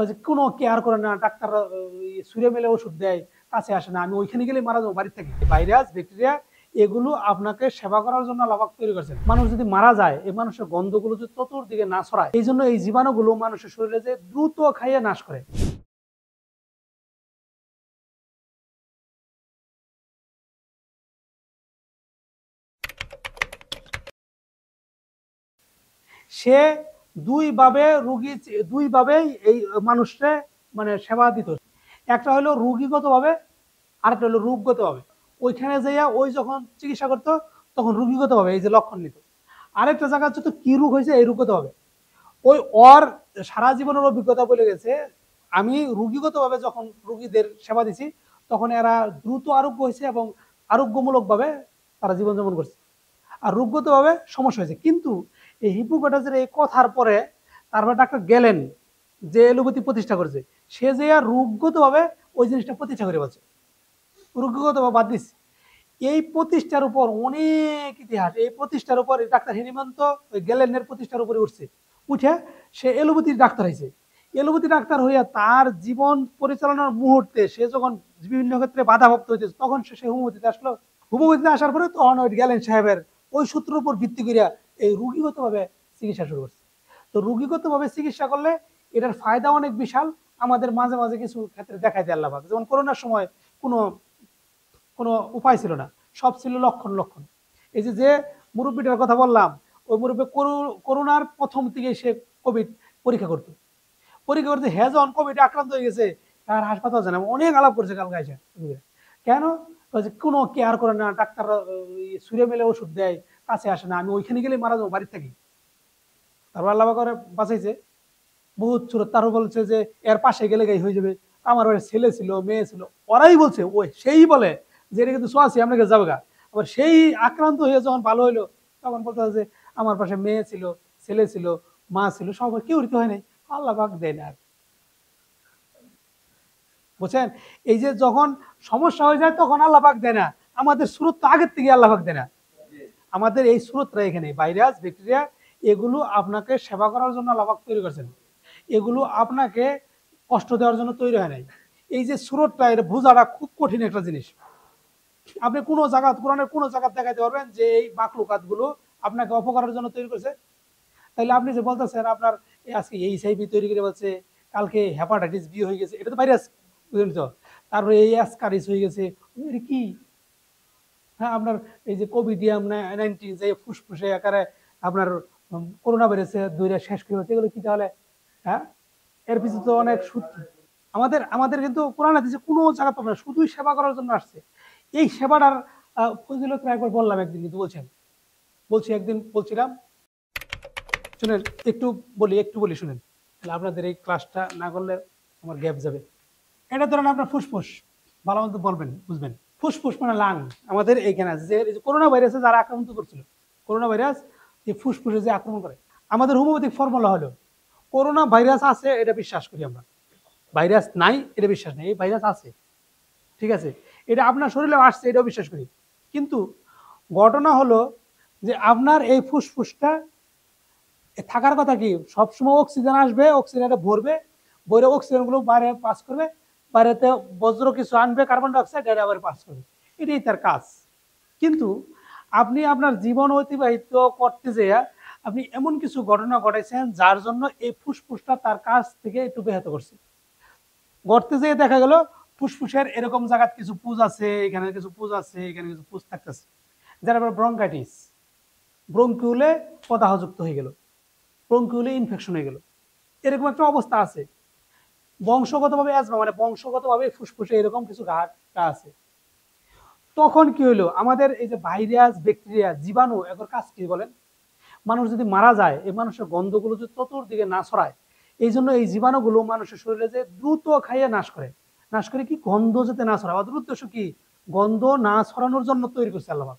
যে কোনো কেয়ার করে না, ডাক্তার সুরে মেলে ওষুধ দেয়, কাছে আসে না, আমি ওইখানে গেলে মারা যাবো বাড়ি থেকে। ভাইরাস ব্যাকটেরিয়া এগুলো আপনাকে সেবা করার জন্য আল্লাহ পাক তৈরি করেছেন। মানুষ যদি মারা যায়, এই মানুষের গন্ধগুলো যদি চতুর্দিকে না ছড়ায়, এই জন্য এই জীবাণুগুলো মানুষের শরীরে যে দ্রুত খাইয়ে নাশ করে। সে দুইভাবেই এই মানুষকে মানে সেবা দিত। একটা হলো রোগীগত ভাবে, আরেকটা হলো রোগগত ভাবে। ওইখানে যাইয়া ওই যখন চিকিৎসা করতো তখন রোগীগত ভাবে এই যে লক্ষণ নিত। আরেকটা জায়গা হচ্ছে কি রোগ হয়েছে এই রোগগত ভাবে। ওই ওর সারা জীবনের অভিজ্ঞতা বলে গেছে, আমি রোগীগত ভাবে যখন রোগীদের সেবা দিছি তখন এরা দ্রুত আরোগ্য হয়েছে এবং আরোগ্যমূলক ভাবে তারা জীবনযাপন করছে। আর রোগগত ভাবে সমস্যা হয়েছে। কিন্তু এই হিপোক্রেটাসের এই কথার পরে তারপর ডাক্তার গেলেন যে এলোপ্যাথি প্রতিষ্ঠা করেছে, সে যে আর রোগগত ভাবে ওই জিনিসটা প্রতিষ্ঠা করে বলছে, রোগগত ভাবে বাদ দিচ্ছে। এই প্রতিষ্ঠার উপর অনেক ইতিহাস, এই প্রতিষ্ঠার উপর ডাক্তার হেনিমন্ত গেলেনের প্রতিষ্ঠার উপরে উঠছে, উঠে সে এলোপ্যাথির ডাক্তার হয়েছে। এলোপ্যাথি ডাক্তার হইয়া তার জীবন পরিচালনার মুহূর্তে সে যখন বিভিন্ন ক্ষেত্রে বাধাপ্রাপ্ত হইতেছে তখন সে হোমিওপ্যাথিতে আসলো। হোমিওপ্যাথিতে আসার পরে তখন ওই গেলেন সাহেবের ওই সূত্রের উপর ভিত্তি করিয়া এই রোগীগত ভাবে চিকিৎসা শুরু করছে। তো রোগীগত ভাবে চিকিৎসা করলে এটার ফায়দা অনেক বিশাল। আমাদের মাঝে মাঝে কিছু ক্ষেত্রে দেখাই দেয় আল্লাহ পাক, যেমন করোনার সময় কোনো কোনো উপায় ছিল না, সব ছিল লক্ষণ লক্ষণ। এই যে যে মুরব্বীটার কথা বললাম, ওই মুরব্বী করোনার প্রথম থেকে সে কোভিড পরীক্ষা করতো। পরীক্ষা করতে হ্যাঁ যখন কোভিডে আক্রান্ত হয়ে গেছে তার হাসপাতাল জানে অনেক আলাপ করছে কালকে এসে। কেন? কোনো কেয়ার করে না, ডাক্তার সুরে মেলে ওষুধ দেয়, কাছে আসে না, আমি ওইখানে গেলে মারা যাবো বাড়ি থেকে। তারপর আল্লাহ করে বাঁচাইছে বহুত সুরত। তারও বলছে যে এর পাশে গেলে গাই হয়ে যাবে। আমার বাড়ির ছেলে ছিল, মেয়ে ছিল, ওরাই বলছে, ওই সেই বলে যে এটা কিন্তু সোয়াছি আপনাকে যাবে গা। আবার সেই আক্রান্ত হয়ে যখন ভালো হইলো তখন বলতে যে আমার পাশে মেয়ে ছিল, ছেলে ছিল, মা ছিল, সবার কেউ ঋতু হয় নাই, আল্লাহ পাক দেয় না। বুঝছেন? এই যে যখন সমস্যা হয়ে যায় তখন আল্লাহ পাক দেয় না। আমাদের স্রোত তো আগের থেকে আল্লাহ পাক দেয় না। আমাদের এই স্রোতটা এখানে ভাইরাস ব্যাকটেরিয়া এগুলো আপনাকে সেবা করার জন্য আল্লাহ পাক তৈরি করেছেন। এগুলো আপনাকে কষ্ট দেওয়ার জন্য তৈরি হয় নাই। এই যে স্রোতটা, এটা বোঝাটা খুব কঠিন একটা জিনিস। আপনি কোনো জায়গা, কোরআনের কোনো জায়গা দেখাতে পারবেন যে এই মাখলুকাত গুলো আপনাকে অপকারের জন্য তৈরি করেছে? তাইলে আপনি যে বলতেছেন আপনার আজকে এইচআইভি তৈরি করে বলছে, কালকে হেপাটাইটিস বি হয়ে গেছে, এটা তো ভাইরাস, বুঝলেন তো? তারপরে এই অ্যাসকারিস হয়ে গেছে, এটা কি? হ্যাঁ, আপনার এই যে কোভিড-19 যে ফুসফুসে আকারে আপনার করোনা ভাইরাসে দইরা শেষ করে হচ্ছে, এগুলো কি তাহলে? হ্যাঁ, এর পিছনে তো অনেক সূত্র। আমাদের আমাদের কিন্তু কোরআন হাদিসে কোনো জায়গা পাবে না, শুধুই সেবা করার জন্য আসছে। এই সেবাটার ফজিলত একবার বললাম একদিন, কিন্তু একদিন বলছিলাম, শুনেন একটু বলি শুনেন, তাহলে আপনাদের এই ক্লাসটা না করলে আমার গ্যাপ যাবে। এটা ধরেন আপনার ফুসফুস, ভালো মতো বলবেন, বুঝবেন। ফুসফুস মানে লাং। আমাদের এইখানে আছে যে করোনা ভাইরাসে যারা আক্রান্ত করছিল, করোনা ভাইরাস এই ফুসফুসে যে আক্রমণ করে, আমাদের হোমিওপ্যাথিক ফর্মুলা হলো করোনা ভাইরাস আছে এটা বিশ্বাস করি আমরা, ভাইরাস নাই এটা বিশ্বাস নেই। এই ভাইরাস আছে, ঠিক আছে, এটা আপনার শরীরে আসছে এটাও বিশ্বাস করি। কিন্তু ঘটনা হলো যে আপনার এই ফুসফুসটা থাকার কথা কি, সবসময় অক্সিজেন আসবে, অক্সিজেনটা ভরবে, ভরে অক্সিজেন গুলো বাইরে পাস করবে, বাইরেতে বজ্র কিছু আনবে, কার্বন ডাইঅক্সাইড এটা আবার পাস করবে, এটাই তার কাজ। কিন্তু আপনি আপনার জীবন অতিবাহিত করতে যেয়ে আপনি এমন কিছু ঘটনা ঘটাইছেন যার জন্য এই ফুসফুসটা তার কাজ থেকে একটু ব্যাহত করছে। ঘটতে যেয়ে দেখা গেল ফুসফুসের এরকম জায়গা কিছু পুজ আছে, এখানে কিছু পুজ আছে, এখানে কিছু পুজ থাকতেছে, যার আবার ব্রঙ্কাইটিস, ব্রঙ্কিউলে প্রদাহযুক্ত হয়ে গেল, ব্রঙ্কিউলে ইনফেকশন হয়ে গেল, এরকম একটা অবস্থা আছে। বংশগতভাবে অ্যাজমা, মানে বংশগতভাবে ফুসফুসে এরকম কিছু ঘাটটা আছে। তখন কি হলো, আমাদের এই যে ভাইরাস ব্যাকটেরিয়া জীবাণু এর কাজ কি বলেন? মানুষ যদি মারা যায়, এই মানুষের গন্ধগুলো যদি চতুর্দিকে না ছড়ায়, এই জন্য এই জীবাণুগুলো মানুষের শরীরে যে দ্রুত খাইয়ে নাশ করে কি, গন্ধ যাতে না ছড়ায়। ওদের উদ্দেশ্য কি? গন্ধ না ছড়ানোর জন্য তৈরি করছে আল্লাহ।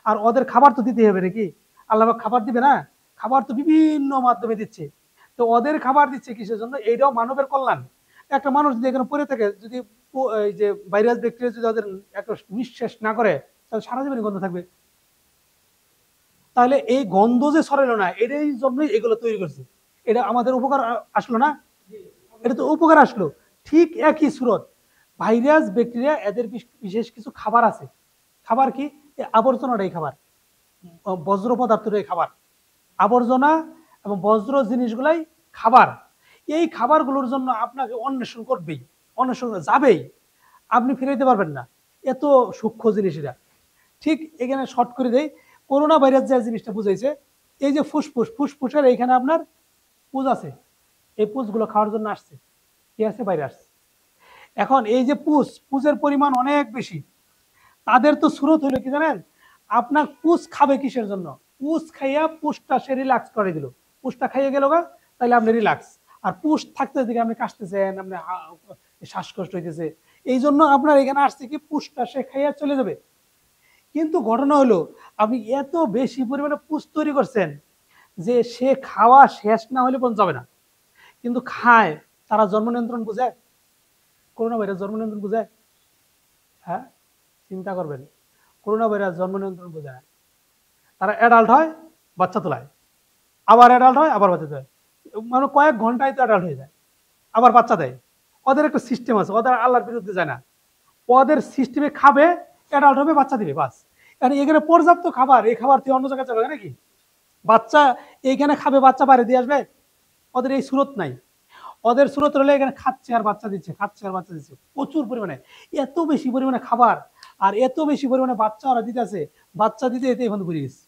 আর ওদের খাবার তো দিতে হবে নাকি? আল্লাহ খাবার দিবে না? খাবার তো বিভিন্ন মাধ্যমে দিচ্ছে। তো ওদের খাবার দিচ্ছে কিসের জন্য? এইটাও মানবের কল্যাণ। একটা মানুষ যদি এখানে পড়ে থাকে, যদি এই যে ভাইরাস ব্যাকটেরিয়া যদি ওদের একটা নিঃশ্বাস না করে, তাহলে সারা জীবন গন্ধ থাকবে। তাহলে এই গন্ধ যে ছড়ালো না, এটাই জন্যই এগুলো তৈরি করছে। এটা আমাদের উপকার আসলো না? এটা তো উপকার আসলো। ঠিক একই সুরত ভাইরাস ব্যাকটেরিয়া এদের বিশেষ কিছু খাবার আছে। খাবার কি? আবর্জনাটাই খাবার, বজ্র পদার্থটাই খাবার, আবর্জনা এবং বজ্র জিনিসগুলাই খাবার। এই খাবারগুলোর জন্য আপনাকে অন্বেষণ করবেই, অন্বেষণ যাবেই, আপনি ফিরাইতে পারবেন না, এত সূক্ষ্ম জিনিস এটা। ঠিক এখানে শর্ট করে দেই, করোনা ভাইরাস যে জিনিসটা বুঝাইছে, এই যে ফুসফুস, ফুসফুসের এইখানে আপনার পুজ আছে, এই পুজগুলো খাওয়ার জন্য আসছে কি আছে? ভাইরাস। এখন এই যে পুজের পরিমাণ অনেক বেশি, তাদের তো স্রোত হলো কি জানেন? আপনার পুষ খাবে কিসের জন্য? পুষ খাইয়া পুষটা সে রিল্যাক্স করে দিল, পুষটা খাইয়ে গেল গা, তাহলে আপনি রিল্যাক্স। আর পুষ থাকতে দিকে আপনি কাশতেছেন, আপনি শ্বাসকষ্ট হইতেছে, এই জন্য আপনার এখানে আসছে কি পুষটা সে খাইয়া চলে যাবে। কিন্তু ঘটনা হলো আপনি এত বেশি পরিমাণে পুষ তৈরি করছেন যে সে খাওয়া শেষ না হলে পর্যন্ত যাবে না। কিন্তু খায়, তারা জন্ম নিয়ন্ত্রণ বুঝায়? করোনা ভাইরাস জন্ম নিয়ন্ত্রণ বুঝায়? হ্যাঁ, চিন্তা করবেন, করোনা ভাইরাস জন্ম নিয়ন্ত্রণ বোঝে না। তারা অ্যাডাল্ট হয়, বাচ্চা তোলায়, আবার অ্যাডাল্ট হয়, আবার বাচ্চা তোলায়, মানে কয়েক ঘন্টায় তো অ্যাডাল্ট হয়ে যায়, আবার বাচ্চা দেয়। ওদের একটা সিস্টেম আছে, ওদের আল্লাহর বিরুদ্ধে যায় না, ওদের সিস্টেমে খাবে, অ্যাডাল্ট হবে, বাচ্চা দিবে, বাস। কারণ এখানে পর্যাপ্ত খাবার, এই খাবার তুই অন্য জায়গায় যাবে নাকি? বাচ্চা এইখানে খাবে, বাচ্চা বাইরে দিয়ে আসবে? ওদের এই সুরত নাই। ওদের সুরত হলে এখানে খাচ্ছে আর বাচ্চা দিচ্ছে, খাচ্ছে আর বাচ্চা দিচ্ছে, প্রচুর পরিমাণে, এত বেশি পরিমাণে খাবার আর এত বেশি পরিমাণে বাচ্চা ওরা দিতেছে, বাচ্চা দিতে এতে এখন ঘুরে গেছে।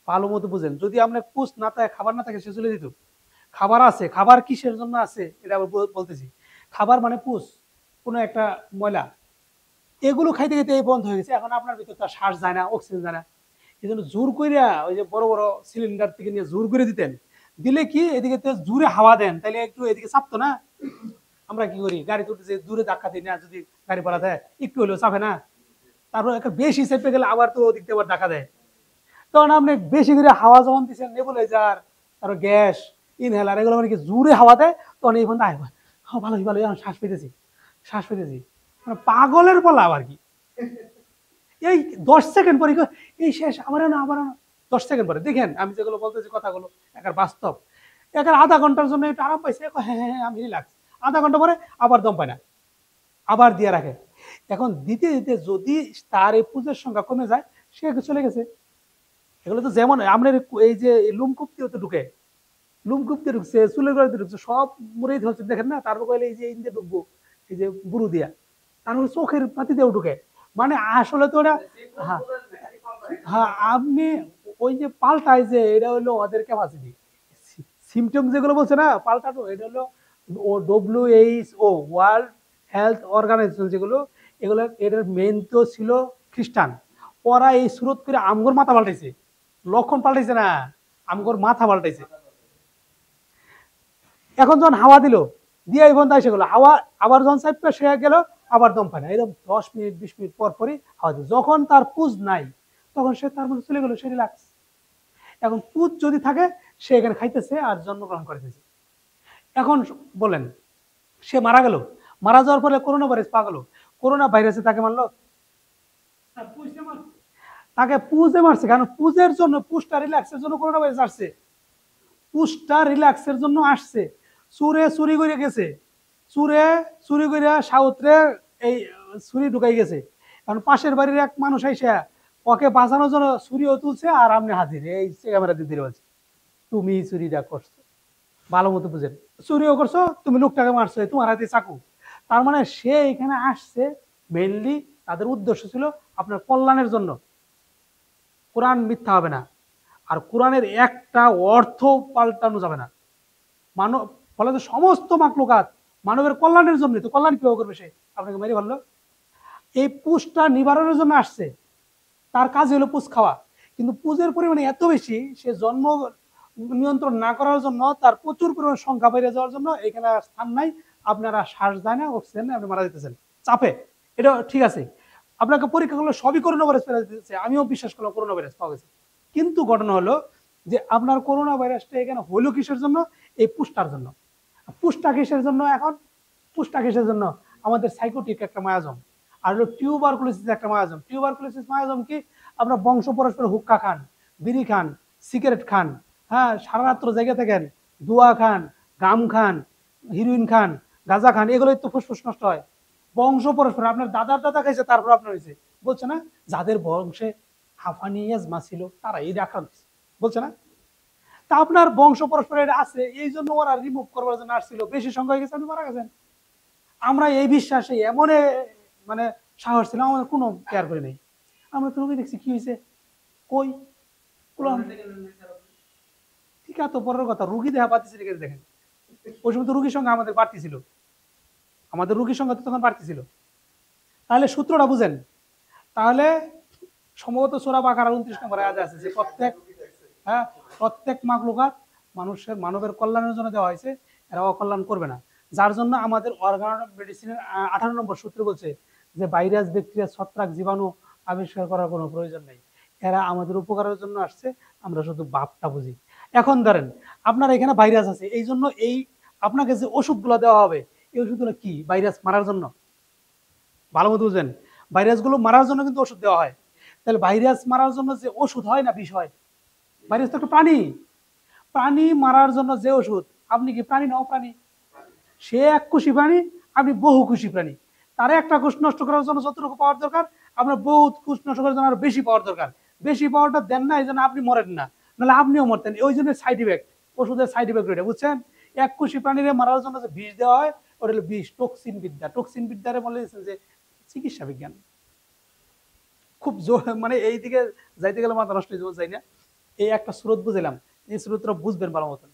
ভালো মতো বুঝেন, যদি আপনার পুষ না থাকে, খাবার না থাকে, সে চলে দিত। খাবার আছে, খাবার কিসের জন্য আছে এটা আবার বলতেছি। খাবার মানে পুষ, কোনো একটা ময়লা, এগুলো খাইতে খাইতে এই বন্ধ হয়ে গেছে। এখন আপনার ভিতর তার শ্বাস যায় না, অক্সিজেন যায় না, এই জন্য জোর কইরা ওই যে বড় বড় সিলিন্ডার থেকে নিয়ে জোর করে দিতেন, দিলে কি এদিকে জোরে হাওয়া দেন, তাইলে একটু এদিকে চাপতো না। আমরা কি করি, গাড়ি তুলতেছে দূরে ধাক্কা দিই না, যদি গাড়ি পালা দেয় একটু হলেও চাপে না, তারপর একটা বেশি চেপে গেলে আবার তো ওদিক থেকে আবার ধাক্কা দেয়। তখন আপনি বেশি করে হাওয়া যখন দিচ্ছেন, নেবুলাইজার, তারপর গ্যাস, ইনহেলার, এগুলো মানে কি জোরে হাওয়া দেয়, তখন এই ফোনটা ভালো ভালো, শ্বাস পেতেছি, শ্বাস পেতেছি, মানে পাগলের বলা আবার কি। এই 10 সেকেন্ড পরে এই শেষ, আমার না, আমার না, 10 সেকেন্ড পরে দেখেন আমি যেগুলো বলতেছি কথাগুলো একার বাস্তব। একার আধা ঘন্টার জন্য একটু আরাম পাইছে, হ্যাঁ হ্যাঁ হ্যাঁ আমি রিল্যাক্স, আধা ঘন্টা পরে আবার দম পায় না, আবার দিয়ে রাখে। এখন দিতে দিতে যদি তার এই পুজোর সংখ্যা কমে যায়, সে চলে গেছে। এগুলো তো যেমন আপনার এই যে লুমকুপ্তি হতে ঢুকে, লুমকুপ্তি ঢুকছে, চুলের গোড়াতে ঢুকছে, সব মরেই ধরছে, দেখেন না? তারপর কইলে এই যে ইন্দে ঢুকবো, এই যে বুরু দিয়া, তারপর চোখের পাতি দিয়েও ঢুকে, মানে আসলে তো ওরা, হ্যাঁ হ্যাঁ, আপনি ওই যে পাল্টায়, যে এটা হলো ওদের ক্যাপাসিটি, সিমটম যেগুলো বলছে না পাল্টানো, এটা হলো WHO, ওয়ার্ল্ড হেলথ অর্গানাইজেশন, যেগুলো এগুলো এটার মেন তো ছিল খ্রিস্টান। ওরা এই সুরত করে আমগর মাথা পাল্টাইছে, লক্ষণ পাল্টাইছে না, আমগর মাথা পাল্টাইছে। এখন যখন হাওয়া দিল, দিয়ে এই বন্ধ এসে গেলো হাওয়া, আবার যখন চাপটা সে গেল, আবার দম পায় না, এরকম 10 মিনিট 20 মিনিট পর পরই হাওয়া দিল। যখন তার পুজ নাই, তখন সে তার মধ্যে চলে গেল, সে রিল্যাক্স। এখন পুজ যদি থাকে, সে এখানে খাইতেছে আর জন্মগ্রহণ করতেছে। এখন বলেন, সে মারা গেল, মারা যাওয়ার পরে করোনা ভাইরাস পা গেল, করোনা ভাইরাসে তাকে মারলো? তাকে পুজে মারছে, কারণ পুজের জন্য, পুজটা রিল্যাক্সের জন্য করোনা ভাইরাস আসছে, পুজটা রিল্যাক্সের জন্য আসছে। চুরে চুরি করে গেছে, চুরে চুরি করে সাউথরে এই ছুরি ঢুকাই গেছে। কারণ পাশের বাড়ির এক মানুষ আইসা ওকে বাঁচানোর জন্য ছুরিও তুলছে, আর আপনি হাজির এই ক্যামেরা দিয়ে বলছে তুমি চুরিটা করছো। ভালো মতো বুঝেন, চুরিও করছো, তুমি লোকটাকে মারছো, তোমার হাতে চাকু। তার মানে সে এখানে আসছে মেইনলি, তাদের উদ্দেশ্য ছিল আপনার কল্যাণের জন্য। কোরআন মিথ্যা হবে না, আর কোরআনের একটা অর্থ পাল্টানো যাবে না। মানব, ফলে সমস্ত মাকলুকাত মানবের কল্যাণের জন্য, তো কল্যাণ কিভাবে করবে? সে আপনাকে মেরে ফেললো। এই পুষটা নিবারণের জন্য আসছে, তার কাজ হলো পুষ খাওয়া। কিন্তু পুজের পরিমাণে এত বেশি, সে জন্ম নিয়ন্ত্রণ না করার জন্য, তার প্রচুর পরিমাণ সংখ্যা বেড়ে যাওয়ার জন্য এখানে আর স্থান নাই, আপনারা শ্বাস যায় না, অক্সিজেন নেই, আপনি মারা যেতেছেন চাপে। এটা ঠিক আছে, আপনাকে পরীক্ষা করলে সবই করোনা ভাইরাস ফেরা দিতেছে, আমিও বিশ্বাস করলাম করোনা ভাইরাস পাওয়া গেছে। কিন্তু ঘটনা হলো যে আপনার করোনা ভাইরাসটা এখানে হলো কিসের জন্য? এই পুষ্টার জন্য। পুষ্টা কিসের জন্য? এখন পুষ্টা কিসের জন্য? আমাদের সাইকোটিক একটা মায়াজম, আর হলো টিউবারকুলোসিস একটা মায়াজম। টিউবারকুলোসিস মায়াজম কি? আমরা বংশ পরস্পর হুক্কা খান, বিড়ি খান, সিগারেট খান, হ্যাঁ, সারা রাত্র জেগে থাকেন, দুয়া খান, গাম খান, হিরোইন খান, গাঁজা খান, এগুলোই তো ফুসফুস নষ্ট হয়। বংশ পরস্পর, আপনার দাদার দাদা খাইছে তারপর আপনার হয়েছে, বলছে না? যাদের বংশে হাঁফানি আজমা ছিল তারা এই আক্রান্ত হয়েছে, বলছে না? তা আপনার বংশ পরস্পর এটা আছে, এই জন্য ওরা রিমুভ করবার জন্য আসছিল, বেশি সংখ্যা হয়ে গেছে, আপনি মারা গেছেন। আমরা এই বিশ্বাসে এমন মানে সাহস ছিল, আমাদের কোনো কেয়ার করে নেই। আমরা তো রোগী দেখছি, কি হয়েছে কই ঠিক আছে, তো পরের কথা, রুগী দেখা পাচ্ছি দেখেন, ওই সময় তো রুগীর সংখ্যা আমাদের বাড়তি ছিল, আমাদের রুগীর সংখ্যা তো তখন বাড়তি ছিল। তাহলে সূত্রটা বুঝেন। তাহলে সম্ভবত সূরা বাকারার 29 নম্বর আয়াতে আছে যে প্রত্যেক মাখলুকাত মানুষের মানবের কল্যাণের জন্য দেওয়া হয়েছে, এরা অকল্যাণ করবে না। যার জন্য আমাদের অর্গান মেডিসিনের 18 নম্বর সূত্রে বলছে যে ভাইরাস, ব্যাকটেরিয়া, ছত্রাক, জীবাণু আবিষ্কার করার কোনো প্রয়োজন নেই, এরা আমাদের উপকারের জন্য আসছে, আমরা শুধু বাপটা বুঝি। এখন ধরেন আপনার এখানে ভাইরাস আছে, এই জন্য এই আপনাকে যে ওষুধগুলো দেওয়া হবে, এই ওষুধগুলো কি ভাইরাস মারার জন্য? ভালো মতো বুঝবেন, ভাইরাসগুলো মারার জন্য কিন্তু ওষুধ দেওয়া হয়। তাহলে ভাইরাস মারার জন্য যে ওষুধ হয় না, বিষ হয়, ভাইরাস তো একটা প্রাণী, প্রাণী মারার জন্য যে ওষুধ, আপনি কি প্রাণী না অপ্রাণী? সে এক কোষী প্রাণী, আপনি বহু কোষী প্রাণী। তার একটা কোষ নষ্ট করার জন্য যতটুকু পাওয়ার দরকার, আপনার বহুত কোষ নষ্ট করার জন্য আরো বেশি পাওয়ার দরকার। বেশি পাওয়ারটা দেন না, এই জন্য আপনি মরেন না, নাহলে আপনিও মরতেন। ওই জন্য সাইড ইফেক্ট, ওষুধের সাইড ইফেক্ট এটা বুঝছেন। এক কোষী প্রাণীরে মারার জন্য যে বিষ দেওয়া হয়, ওটা হলো বিষ, টক্সিন বিদ্যা। টক্সিন বিদ্যারে বলে যে চিকিৎসা বিজ্ঞান। খুব মানে এই দিকে যাইতে গেলে মাথা নষ্ট হয়ে যাই না। এই একটা স্রোত বুঝলাম, এই স্রোতটা বুঝবেন ভালো মতন।